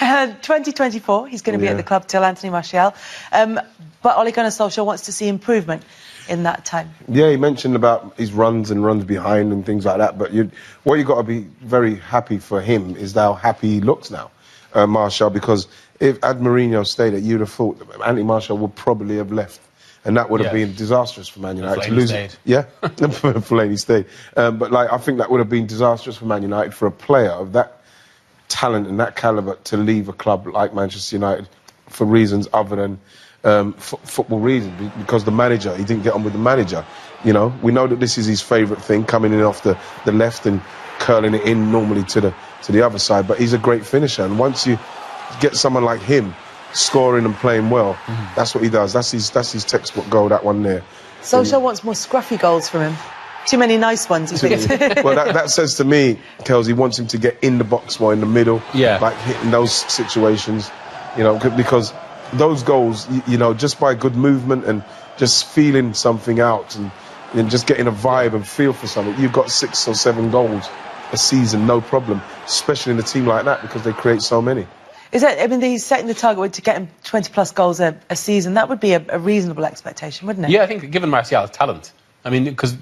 2024, he's going to be at the club till Anthony Martial. But Ole Gunnar Solskjaer wants to see improvement in that time. Yeah, he mentioned about his runs and runs behind and things like that. But what you got to be very happy for him is how happy he looks now, Martial. Because if had Mourinho stayed, you'd have thought that Anthony Martial would probably have left. And that would have been disastrous for Man United to lose. Yeah, Fellaini stayed. But I think that would have been disastrous for Man United, for a player of that talent and that calibre to leave a club like Manchester United for reasons other than football reasons. Because the manager, he didn't get on with the manager. You know, we know that this is his favourite thing, coming in off the left and curling it in normally to the other side. But he's a great finisher, and once you get someone like him scoring and playing well, that's what he does. That's his textbook goal, that one there. Solskjaer wants more scruffy goals from him. Too many nice ones, he thinks. Well, that says to me, Kels, he wants him to get in the box more, in the middle, like hitting those situations, you know, because those goals, you know, just by good movement and just feeling something out and just getting a vibe and feel for something, you've got 6 or 7 goals a season, no problem, especially in a team like that, because they create so many. I mean, he's setting the target to get him 20-plus goals a season. That would be a reasonable expectation, wouldn't it? Yeah, I think, given Martial's talent. I mean, because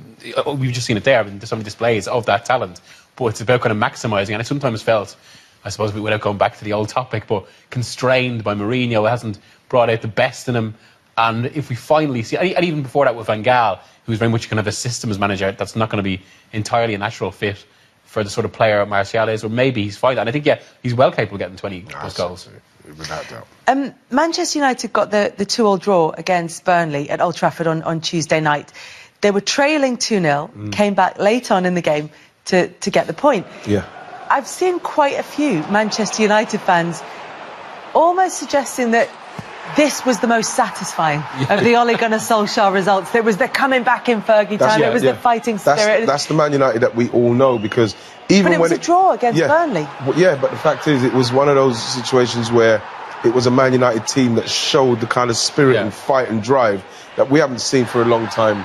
we've just seen it there. I mean, there's so many displays of that talent. But it's about kind of maximising. And I sometimes felt, I suppose, without going back to the old topic, but constrained by Mourinho. It hasn't brought out the best in him. And if we finally see... And even before that with Van Gaal, who's very much kind of a systems manager, that's not going to be entirely a natural fit for the sort of player Martial is, or maybe he's fine. And I think, plus we'll capable of getting 20 plus goals. Without doubt. Manchester United got the 2-2 draw against Burnley at Old Trafford on Tuesday night. They were trailing 2-0, came back late on in the game to get the point. Yeah. I've seen quite a few Manchester United fans almost suggesting that this was the most satisfying of the Ole Gunnar Solskjaer results. It was the coming back in Fergie time. It was the fighting spirit. That's the Man United that we all know, because even but it was a draw against Burnley. Yeah, but the fact is, it was one of those situations where it was a Man United team that showed the kind of spirit and fight and drive that we haven't seen for a long time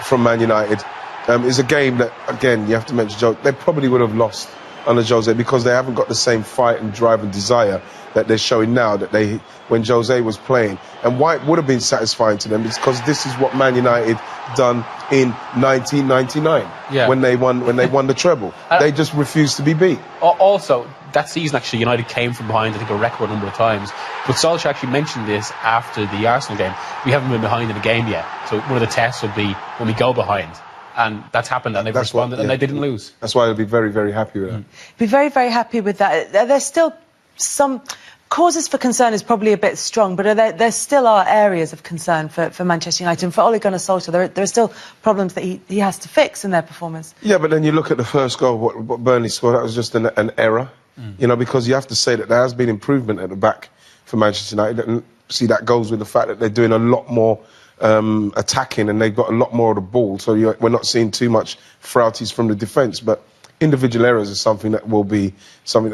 from Man United. It's a game that, again, you have to mention Joe, they probably would have lost under Jose, because they haven't got the same fight and drive and desire that they're showing now that when Jose was playing. And why it would have been satisfying to them is because this is what Man United done in 1999 when they won the treble. They just refused to be beat. Also, that season actually United came from behind, I think, a record number of times. But Solskjaer actually mentioned this after the Arsenal game. We haven't been behind in a game yet, so one of the tests would be when we go behind. And that's happened, and they've responded, and they didn't lose. That's why I'll be very, very happy with that. Be very, very happy with that. There's still some causes for concern, is probably a bit strong, but there still are areas of concern for Manchester United. And for Ole Gunnar Solskjaer, there are still problems that he has to fix in their performance. Yeah, but then you look at the first goal, what Burnley scored, that was just an error. You know, because you have to say that there has been improvement at the back for Manchester United. And see, that goes with the fact that they're doing a lot more attacking, and they've got a lot more of the ball, so we're not seeing too much frailties from the defence. But individual errors is something that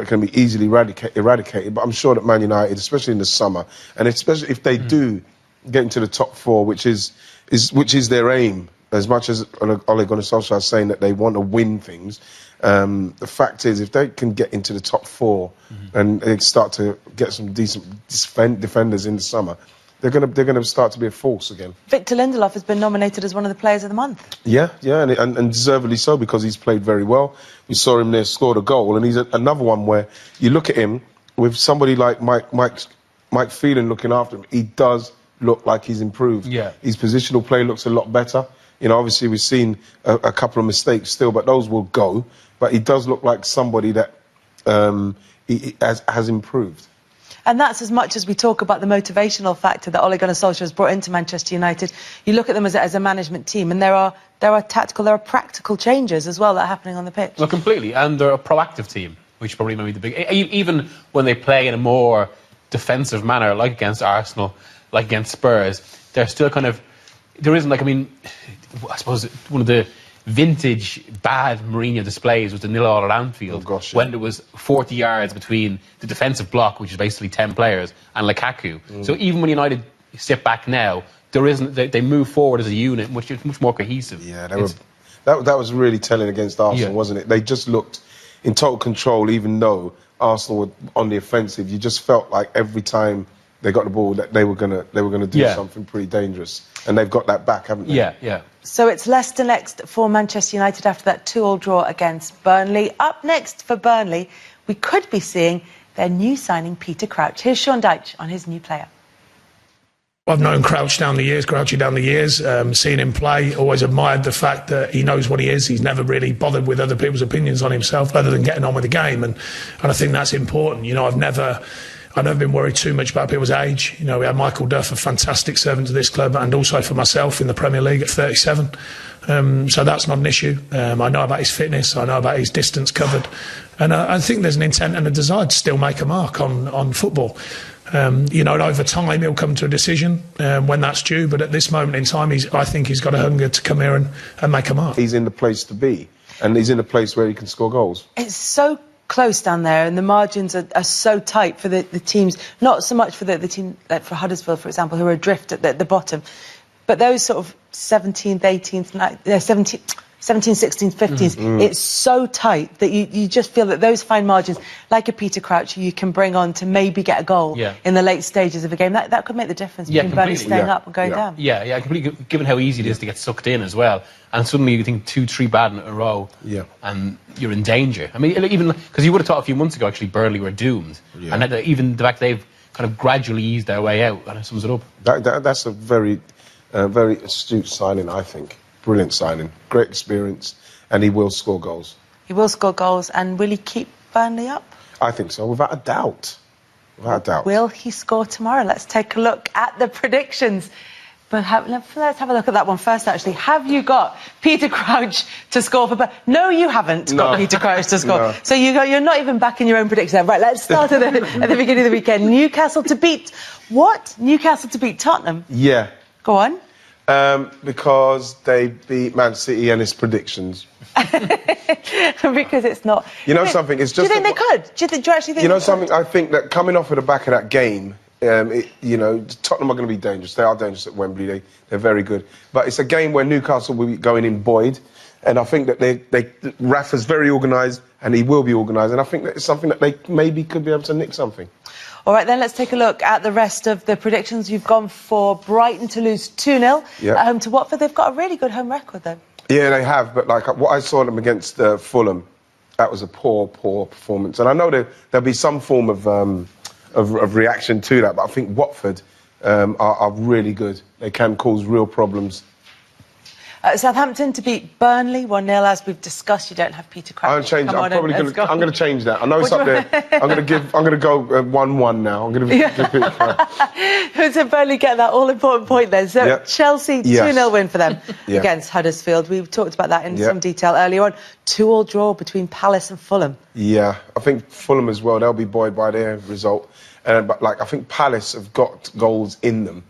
can be easily eradicated. But I'm sure that Man United, especially in the summer, and especially if they do get into the top 4, which is their aim, as much as Ole Gunnar Solskjaer is saying that they want to win things, the fact is, if they can get into the top 4 and they start to get some decent defenders in the summer, they're going to start to be a force again. Victor Lindelof has been nominated as one of the players of the month. Yeah, and deservedly so, because he's played very well. We saw him there, scored a goal, and he's another one where you look at him with somebody like Mike Phelan looking after him. He does look like he's improved. Yeah. His positional play looks a lot better. You know, obviously we've seen a couple of mistakes still, but those will go. But he does look like somebody that he has improved. And that's as much as we talk about the motivational factor that Ole Gunnar Solskjaer has brought into Manchester United. You look at them as a management team, and there are tactical, there are practical changes as well that are happening on the pitch. Well, completely, and they're a proactive team, which probably may be the big... Even when they play in a more defensive manner, like against Arsenal, like against Spurs, they're still kind of... There isn't, like, I mean, I suppose one of the vintage bad Mourinho displays was the 0-0 at Anfield, when there was 40 yards between the defensive block, which is basically 10 players, and Lukaku. So even when United sit back now, there isn't. They move forward as a unit, which is much more cohesive. Yeah, that was really telling against Arsenal, wasn't it? They just looked in total control, even though Arsenal were on the offensive, you just felt like every time they got the ball that they were gonna do something pretty dangerous, and they've got that back, haven't they? Yeah. So it's Leicester next for Manchester United after that 2-2 draw against Burnley. Up next for Burnley, we could be seeing their new signing, Peter Crouch. Here's Sean Dyche on his new player. I've known Crouchy down the years, seeing him play, always admired the fact that he knows what he is. He's never really bothered with other people's opinions on himself other than getting on with the game. And I think that's important. You know, I've never been worried too much about people's age. You know, we had Michael Duff, a fantastic servant to this club, and also for myself in the Premier League at 37. So that's not an issue. I know about his fitness. I know about his distance covered. And I think there's an intent and a desire to still make a mark on football. You know, over time he'll come to a decision when that's due. But at this moment in time, I think he's got a hunger to come here and make a mark. He's in the place to be, and he's in a place where he can score goals. It's so close down there, and the margins are so tight for the teams. Not so much for the team, like for Huddersfield, for example, who are adrift at the bottom. But those sort of 17th, 18th, 17th, 16th, 15th, it's so tight that you just feel that those fine margins, like a Peter Crouch, you can bring on to maybe get a goal in the late stages of a game. That could make the difference between Burnley staying up and going down. Yeah, completely. Given how easy it is to get sucked in as well, and suddenly you think 2-3 bad in a row, and you're in danger. I mean, even because you would have thought a few months ago, actually, Burnley were doomed, and even the fact they've kind of gradually eased their way out, and it sums it up. That's a very astute signing, I think. Brilliant signing, great experience, and he will score goals. He will score goals, and will he keep Burnley up? I think so, without a doubt. Without a doubt. Will he score tomorrow? Let's take a look at the predictions. But let's have a look at that one first, actually. Have you got Peter Crouch to score for Burnley? No, you haven't got Peter Crouch to score. No. So you're not even backing your own prediction. Right, let's start at the beginning of the weekend. Newcastle to beat... What? Newcastle to beat Tottenham? Yeah. Go on. Because they beat Man City and its predictions. Because it's not... You know something, it's just... Do you think they could? Do you actually think You know something, I think that coming off of the back of that game, you know, Tottenham are going to be dangerous. They are dangerous at Wembley. They're very good. But it's a game where Newcastle will be going in buoyed. And I think that Rafa's very organised, and he will be organised. And I think that it's something that they maybe could be able to nick something. All right, then let's take a look at the rest of the predictions. You've gone for Brighton to lose 2-0 at home to Watford. They've got a really good home record, though. Yeah, they have. But like what I saw them against Fulham, that was a poor performance. And I know there'll be some form of reaction to that. But I think Watford are really good. They can cause real problems. Southampton to beat Burnley 1-0, as we've discussed. You don't have Peter Crouch. I'm changing. I'm going to change that. I know it's up there. I'm going to go 1-1 now. I'm going to give Peter Crouch. So Burnley get that all important point then. So Chelsea 2-0 win for them against Huddersfield. We talked about that in some detail earlier on. 2-2 draw between Palace and Fulham. Yeah, I think Fulham as well. They'll be buoyed by their result. But I think Palace have got goals in them.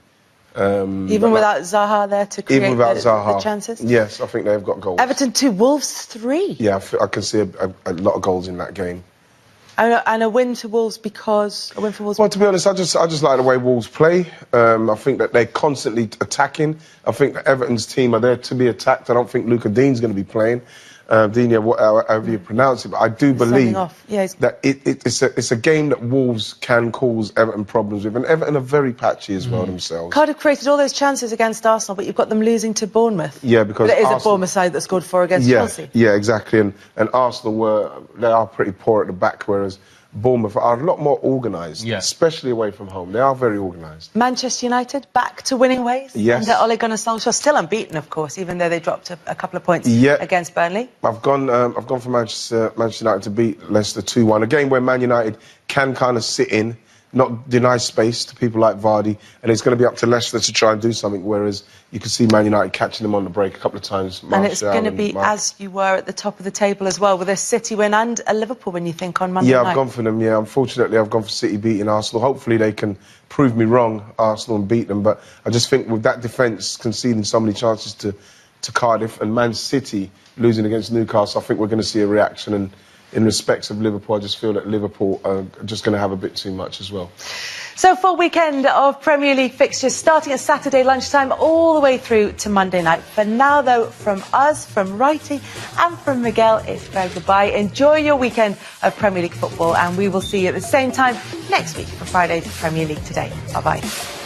Even without Zaha there to create the chances? Yes, I think they've got goals. Everton 2, Wolves 3. Yeah, I can see a lot of goals in that game. And a win to Wolves because... A win for Wolves... Well, to be honest, I just like the way Wolves play. I think that they're constantly attacking. I think that Everton's team are there to be attacked. I don't think Luca Dean's going to be playing. However you pronounce it, but I do believe that it's a game that Wolves can cause Everton problems with, and Everton are very patchy as well themselves. Cardiff created all those chances against Arsenal, but you've got them losing to Bournemouth. Yeah, because it is a Bournemouth side that scored 4 against Chelsea. Yeah, exactly, and Arsenal they are pretty poor at the back, whereas Bournemouth are a lot more organised, especially away from home. They are very organised. Manchester United back to winning ways. Yes. Under Ole Gunnar Solskjaer, still unbeaten, of course, even though they dropped a couple of points against Burnley. I've gone for Manchester United to beat Leicester 2-1. A game where Man United can kind of sit in, not deny space to people like Vardy, and it's going to be up to Leicester to try and do something, whereas you can see Man United catching them on the break a couple of times. And it's going to be as you were at the top of the table as well, with a City win and a Liverpool win, you think, on Monday night? Yeah, I've gone for them, unfortunately I've gone for City beating Arsenal. Hopefully they can prove me wrong, Arsenal, and beat them, but I just think with that defence conceding so many chances to Cardiff and Man City losing against Newcastle, I think we're going to see a reaction, and in respects of Liverpool, I just feel that Liverpool are just going to have a bit too much as well. So full weekend of Premier League fixtures starting at Saturday lunchtime all the way through to Monday night. For now, though, from us, from Wrighty and from Miguel, it's fair goodbye. Enjoy your weekend of Premier League football, and we will see you at the same time next week for Friday's Premier League Today. Bye-bye.